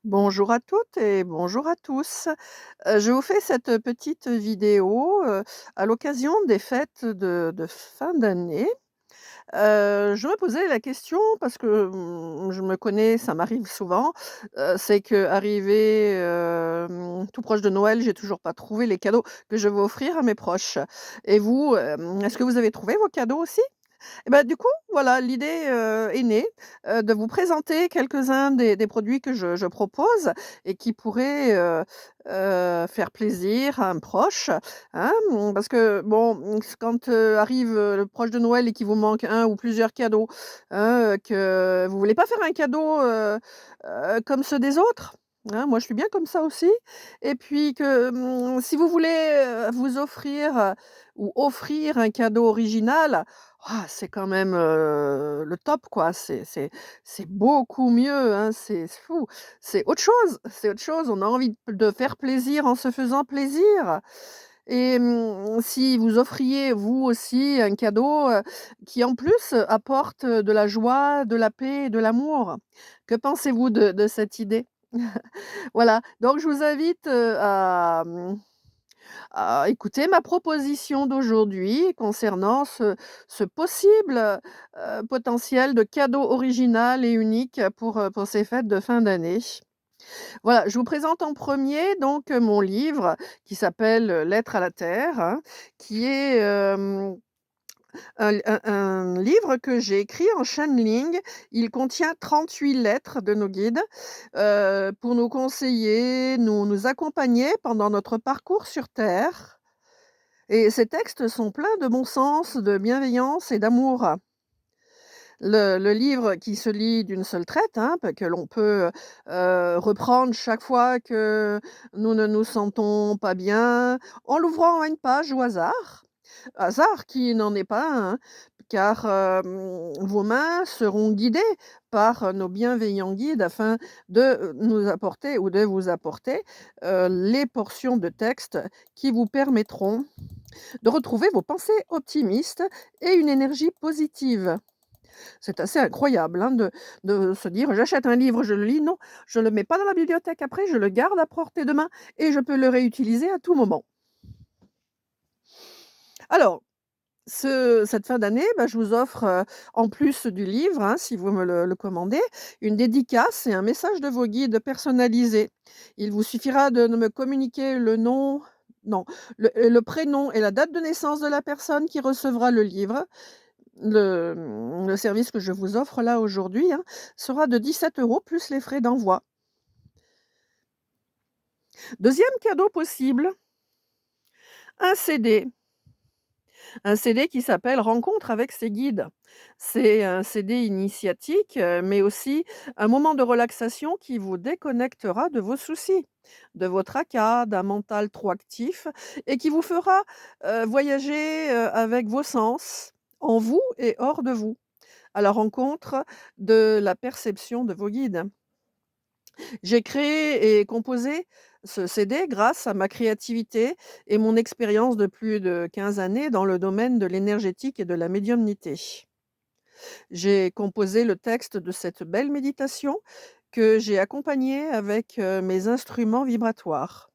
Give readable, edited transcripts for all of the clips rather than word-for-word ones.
Bonjour à toutes et bonjour à tous. Je vous fais cette petite vidéo, à l'occasion des fêtes de fin d'année. Je me posais la question parce que, je me connais, ça m'arrive souvent, c'est qu'arrivé, tout proche de Noël, j'ai toujours pas trouvé les cadeaux que je veux offrir à mes proches. Et vous, est-ce que vous avez trouvé vos cadeaux aussi? Et bah, du coup, voilà, l'idée, est née, de vous présenter quelques-uns des produits que je propose et qui pourraient, faire plaisir à un proche, hein. Parce que bon, quand, arrive, le proche de Noël et qu'il vous manque un ou plusieurs cadeaux, hein, que vous voulez pas faire un cadeau, comme ceux des autres, hein. Moi, je suis bien comme ça aussi et puis que, si vous voulez, vous offrir, ou offrir un cadeau original, c'est quand même, le top quoi. C'est beaucoup mieux, hein, c'est fou. C'est autre chose. On a envie de faire plaisir en se faisant plaisir et si vous offriez vous aussi un cadeau, qui en plus apporte, de la joie, de la paix et de l'amour. Que pensez-vous de cette idée? Voilà, donc je vous invite, à écouter ma proposition d'aujourd'hui concernant ce possible, potentiel de cadeau original et unique pour ces fêtes de fin d'année. Voilà, je vous présente en premier donc, mon livre qui s'appelle, «Lettres à la terre», hein, qui est, un livre que j'ai écrit en channeling. Il contient 38 lettres de nos guides, pour nous conseiller, nous accompagner pendant notre parcours sur terre. Et ces textes sont pleins de bon sens, de bienveillance et d'amour. Le livre qui se lit d'une seule traite, hein, que l'on peut, reprendre chaque fois que nous ne nous sentons pas bien, en l'ouvrant à une page au hasard. Hasard qui n'en est pas un, hein, car, vos mains seront guidées par nos bienveillants guides afin de, nous apporter ou de vous apporter, les portions de texte qui vous permettront de retrouver vos pensées optimistes et une énergie positive. C'est assez incroyable, hein, de se dire: «J'achète un livre, je le lis». Non, je le mets pas dans la bibliothèque après, je le garde à portée de main et je peux le réutiliser à tout moment. Alors, cette fin d'année, bah, je vous offre, en plus du livre, hein, si vous me le commandez, une dédicace et un message de vos guides personnalisé. Il vous suffira de me communiquer le nom non, le prénom et la date de naissance de la personne qui recevra le livre. Le service que je vous offre là aujourd'hui, hein, sera de 17 € plus les frais d'envoi. Deuxième cadeau possible, un CD. Un CD qui s'appelle «Rencontre avec ses guides». C'est un CD initiatique, mais aussi un moment de relaxation qui vous déconnectera de vos soucis, de votre tracas, d'un mental trop actif et qui vous fera, voyager, avec vos sens, en vous et hors de vous, à la rencontre de la perception de vos guides. J'ai créé et composé ce CD grâce à ma créativité et mon expérience de plus de 15 années dans le domaine de l'énergétique et de la médiumnité. J'ai composé le texte de cette belle méditation que j'ai accompagnée avec, mes instruments vibratoires.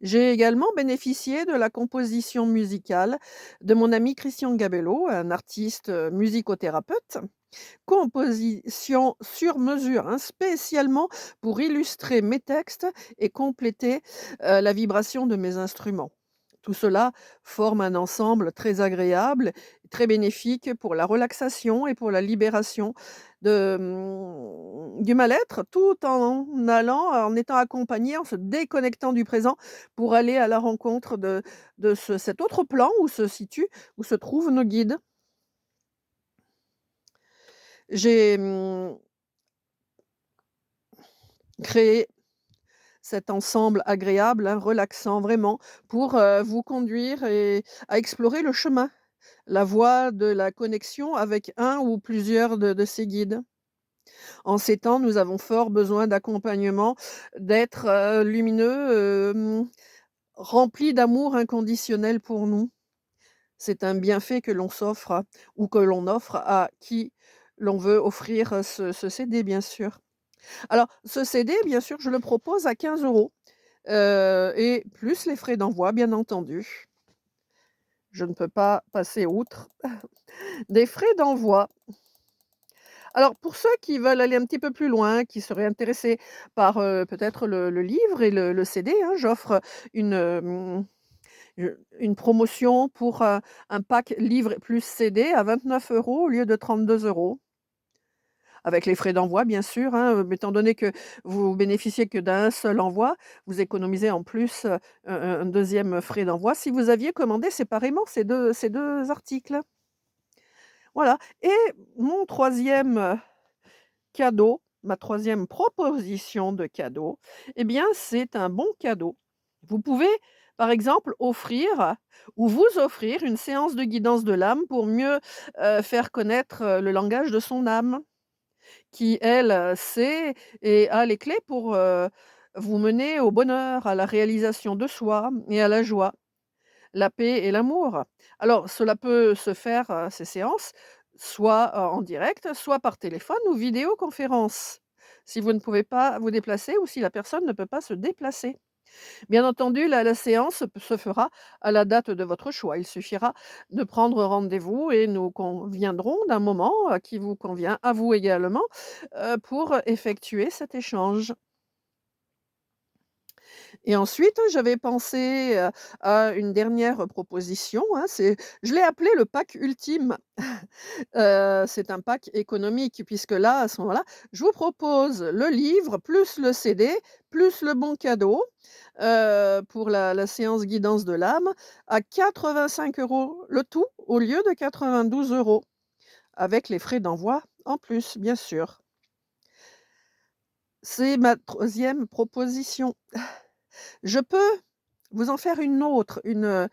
J'ai également bénéficié de la composition musicale de mon ami Christian Gabello, un artiste, musicothérapeute. Composition sur mesure, hein, spécialement pour illustrer mes textes et compléter, la vibration de mes instruments. Tout cela forme un ensemble très agréable, très bénéfique pour la relaxation et pour la libération du mal-être, tout en étant accompagné, en se déconnectant du présent pour aller à la rencontre de cet autre plan où se trouvent nos guides. J'ai, créé cet ensemble agréable, hein, relaxant vraiment pour, vous conduire et à explorer le chemin, la voie de la connexion avec un ou plusieurs de ces guides. En ces temps, nous avons fort besoin d'accompagnement, d'être lumineux, remplis d'amour inconditionnel pour nous. C'est un bienfait que l'on s'offre ou que l'on offre à qui l'on veut offrir, ce CD, bien sûr. Alors ce CD, bien sûr, je le propose à 15 € et plus les frais d'envoi, bien entendu. Je ne peux pas passer outre des frais d'envoi. Alors pour ceux qui veulent aller un petit peu plus loin, qui seraient intéressés par, peut-être le livre et le CD, hein, j'offre une, une promotion pour, un pack livre plus CD à 29 € au lieu de 32 €, avec les frais d'envoi bien sûr, hein, étant donné que vous bénéficiez que d'un seul envoi, vous économisez en plus, un 2e frais d'envoi si vous aviez commandé séparément ces deux articles. Voilà, et mon troisième cadeau, ma troisième proposition de cadeau, eh bien, c'est un bon cadeau. Vous pouvez, par exemple, offrir ou vous offrir une séance de guidance de l'âme pour mieux, faire connaître, le langage de son âme qui, elle, sait et a les clés pour, vous mener au bonheur, à la réalisation de soi et à la joie, la paix et l'amour. Alors cela peut se faire, ces séances, soit, en direct, soit par téléphone ou vidéoconférence, si vous ne pouvez pas vous déplacer ou si la personne ne peut pas se déplacer. Bien entendu, la séance se fera à la date de votre choix. Il suffira de prendre rendez-vous et nous conviendrons d'un moment, qui vous convient à vous également, pour effectuer cet échange. Et ensuite, j'avais pensé, à une dernière proposition, hein, je l'ai appelé le pack ultime. C'est un pack économique puisque là, à ce moment-là, je vous propose le livre, plus le CD, plus le bon cadeau, pour la séance guidance de l'âme à 85 € le tout, au lieu de 92 €, avec les frais d'envoi en plus, bien sûr. C'est ma troisième proposition. Je peux vous en faire une autre, une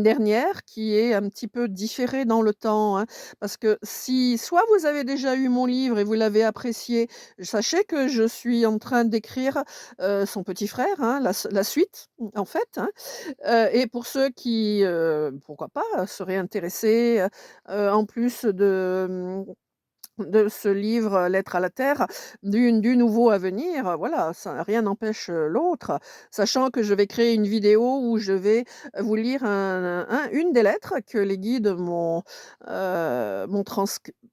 dernière qui est un petit peu différée dans le temps, hein, parce que si soit vous avez déjà eu mon livre et vous l'avez apprécié, sachez que je suis en train d'écrire, son petit frère, hein, la suite, en fait, hein, et pour ceux qui, pourquoi pas, seraient intéressés, en plus de ce livre, «Lettre à la terre», du nouveau à venir, voilà, ça rien n'empêche, l'autre. Sachant que je vais créer une vidéo où je vais vous lire une des lettres que les guides m'ont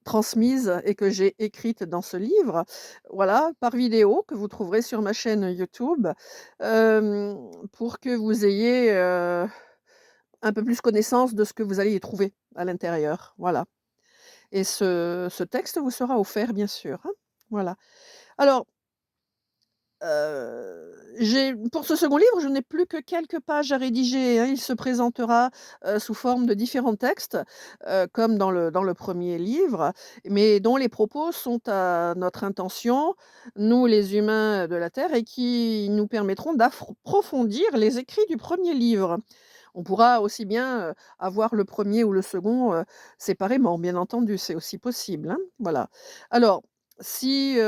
transmises et que j'ai écrites dans ce livre. Voilà, par vidéo que vous trouverez sur ma chaîne YouTube, pour que vous ayez, un peu plus connaissance de ce que vous allez y trouver à l'intérieur. Voilà. Et ce texte vous sera offert bien sûr, hein. Voilà. Alors, j'ai pour ce second livre, je n'ai plus que quelques pages à rédiger, hein. Il se présentera, sous forme de différents textes, comme dans le premier livre, mais dont les propos sont à notre intention, nous les humains de la Terre, et qui nous permettront d'approfondir les écrits du premier livre. On pourra aussi bien, avoir le premier ou le second, séparément, bien entendu, c'est aussi possible, hein, voilà. Alors, si, vous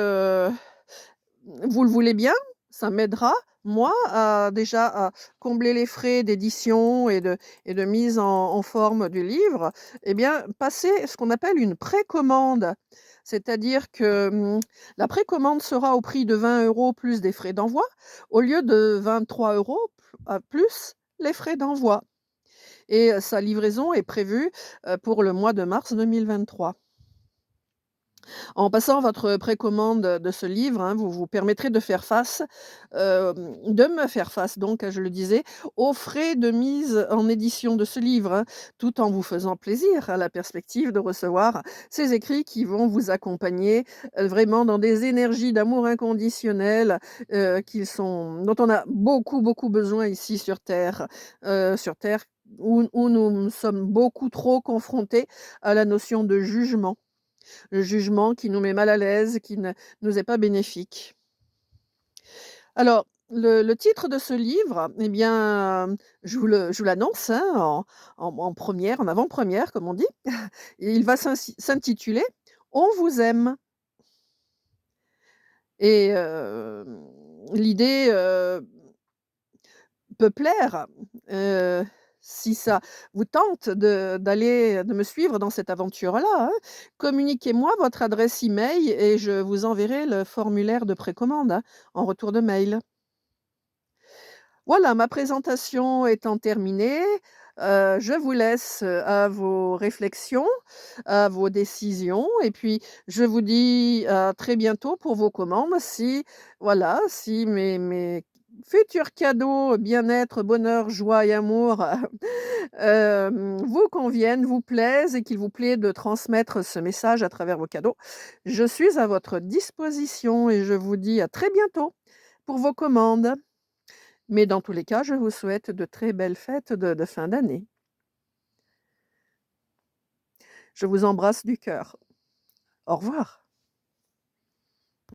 le voulez bien, ça m'aidera, moi, à combler les frais d'édition et de mise en forme du livre, et bien, passer ce qu'on appelle une précommande. C'est-à-dire que, la précommande sera au prix de 20 € plus des frais d'envoi, au lieu de 23 € plus les frais d'envoi. Et sa livraison est prévue, pour le mois de mars 2023. En passant votre précommande de ce livre, hein, vous vous permettrez de me faire face donc, je le disais, aux frais de mise en édition de ce livre, hein, tout en vous faisant plaisir à la perspective de recevoir ces écrits qui vont vous accompagner, vraiment dans des énergies d'amour inconditionnel, dont on a beaucoup, beaucoup besoin ici sur terre où nous sommes beaucoup trop confrontés à la notion de jugement. Le jugement qui nous met mal à l'aise, qui ne nous est pas bénéfique. Alors, le titre de ce livre, eh bien, je vous l'annonce, hein, en première, en avant-première, comme on dit. Et il va s'intituler «On vous aime», et l'idée, peut plaire, heu, Si ça vous tente de me suivre dans cette aventure-là, hein, communiquez-moi votre adresse email et je vous enverrai le formulaire de précommande, hein, en retour de mail. Voilà, ma présentation étant terminée, je vous laisse, à vos réflexions, à vos décisions et puis je vous dis à très bientôt pour vos commandes si voilà, si mes futurs cadeaux bien-être, bonheur, joie et amour, vous conviennent, vous plaisent et qu'il vous plaît de transmettre ce message à travers vos cadeaux. Je suis à votre disposition et je vous dis à très bientôt pour vos commandes. Mais dans tous les cas, je vous souhaite de très belles fêtes de fin d'année. Je vous embrasse du cœur. Au revoir.